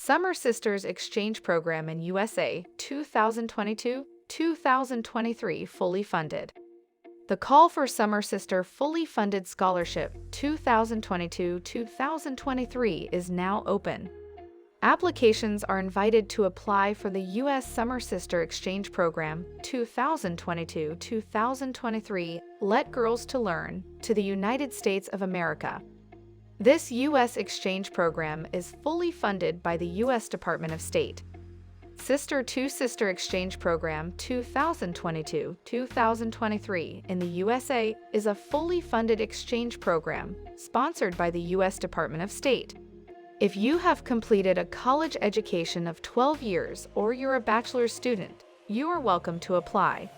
Summer Sisters Exchange Program in USA 2022-2023 fully funded. The call for Summer Sister Fully Funded Scholarship 2022-2023 is now open. Applications are invited to apply for the U.S. Summer Sister Exchange Program 2022-2023 Let Girls to Learn to the United States of America. This U.S. exchange program is fully funded by the U.S. Department of State. Sister to Sister Exchange Program 2022-2023 in the USA is a fully funded exchange program sponsored by the U.S. Department of State. If you have completed a college education of 12 years or you're a bachelor's student, you are welcome to apply.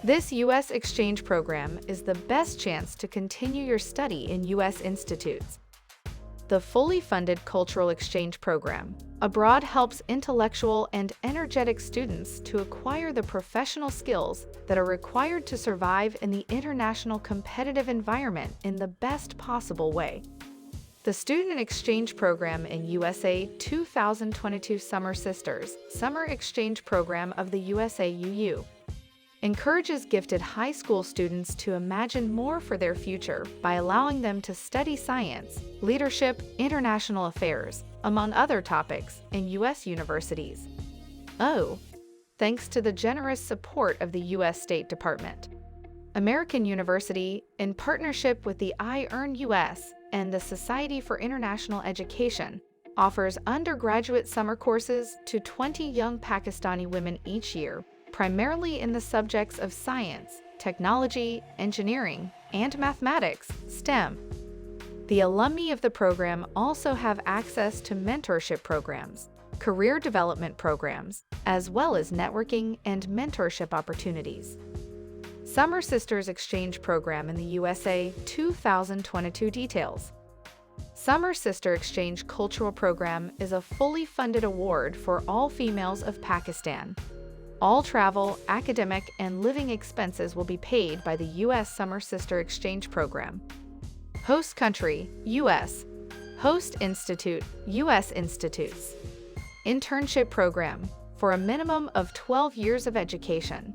This U.S. exchange program is the best chance to continue your study in U.S. institutes. The fully funded Cultural Exchange Program abroad helps intellectual and energetic students to acquire the professional skills that are required to survive in the international competitive environment in the best possible way. The Student Exchange Program in USA 2022 Summer Sisters Summer Exchange Program of the USAUU encourages gifted high school students to imagine more for their future by allowing them to study science, leadership, international affairs, among other topics, in U.S. universities. Thanks to the generous support of the U.S. State Department. American University, in partnership with the I Earn US and the Society for International Education, offers undergraduate summer courses to 20 young Pakistani women each year, primarily in the subjects of science, technology, engineering, and mathematics, STEM. The alumni of the program also have access to mentorship programs, career development programs, as well as networking and mentorship opportunities. Summer Sisters Exchange Program in the USA 2022 details. Summer Sister Exchange Cultural Program is a fully funded award for all females of Pakistan. All travel, academic, and living expenses will be paid by the U.S. Summer Sister Exchange Program. Host country, U.S. Host institute, U.S. institutes. Internship program, for a minimum of 12 years of education.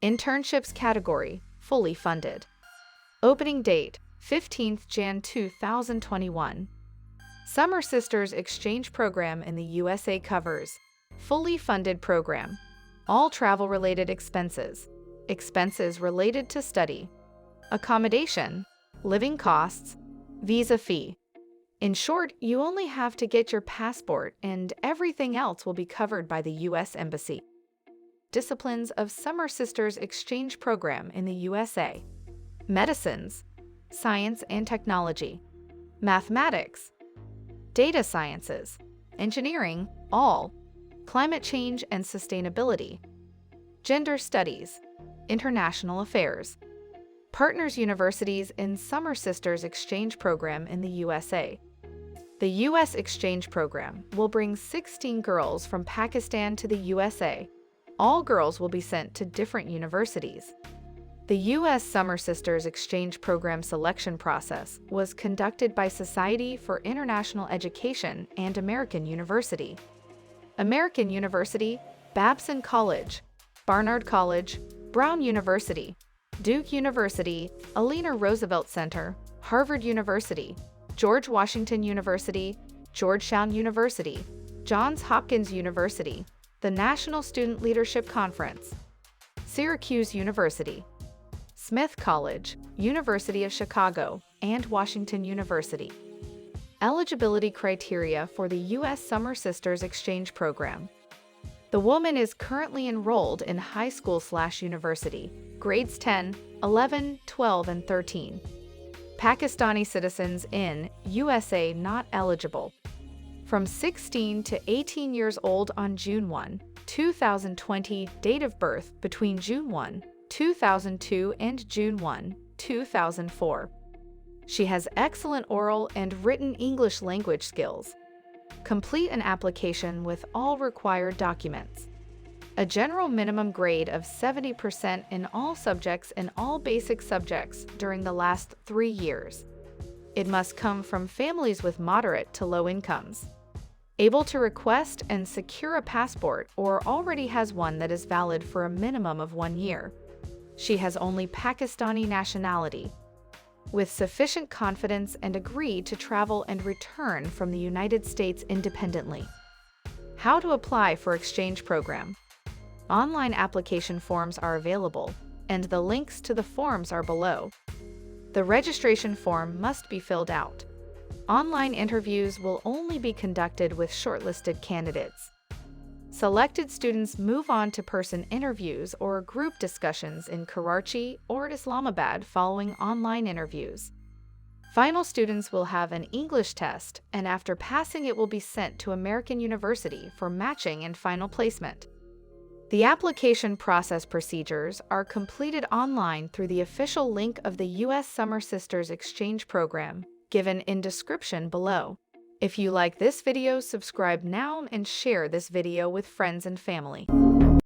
Internships category, fully funded. Opening date, 15th Jan 2021. Summer Sisters Exchange Program in the USA covers fully funded program, all travel-related expenses, expenses related to study, accommodation, living costs, visa fee. In short, you only have to get your passport and everything else will be covered by the U.S. Embassy. Disciplines of Summer Sisters Exchange Program in the USA: medicines, science and technology, mathematics, data sciences, engineering, all, climate change and sustainability, gender studies, international affairs. Partners universities in Summer Sisters Exchange Program in the USA. The U.S. Exchange Program will bring 16 girls from Pakistan to the USA. All girls will be sent to different universities. The U.S. Summer Sisters Exchange Program selection process was conducted by Society for International Education and American University. American University, Babson College, Barnard College, Brown University, Duke University, Eleanor Roosevelt Center, Harvard University, George Washington University, Georgetown University, Johns Hopkins University, the National Student Leadership Conference, Syracuse University, Smith College, University of Chicago, and Washington University. Eligibility criteria for the U.S. Summer Sisters Exchange Program. The woman is currently enrolled in high school/university, grades 10, 11, 12, and 13. Pakistani citizens in USA not eligible. From 16 to 18 years old on June 1, 2020, date of birth between June 1, 2002 and June 1, 2004. She has excellent oral and written English language skills. Complete an application with all required documents. A general minimum grade of 70% in all subjects and all basic subjects during the last 3 years. It must come from families with moderate to low incomes. able to request and secure a passport or already has one that is valid for a minimum of 1 year. She has only Pakistani nationality, with sufficient confidence and agree to travel and return from the United States independently. How to apply for exchange program. Online application forms are available, and the links to the forms are below. The registration form must be filled out. Online interviews will only be conducted with shortlisted candidates. Selected students move on to person interviews or group discussions in Karachi or Islamabad following online interviews. Final students will have an English test, and after passing it will be sent to American University for matching and final placement. The application process procedures are completed online through the official link of the U.S. Summer Sisters Exchange Program, given in description below. If you like this video, subscribe now and share this video with friends and family.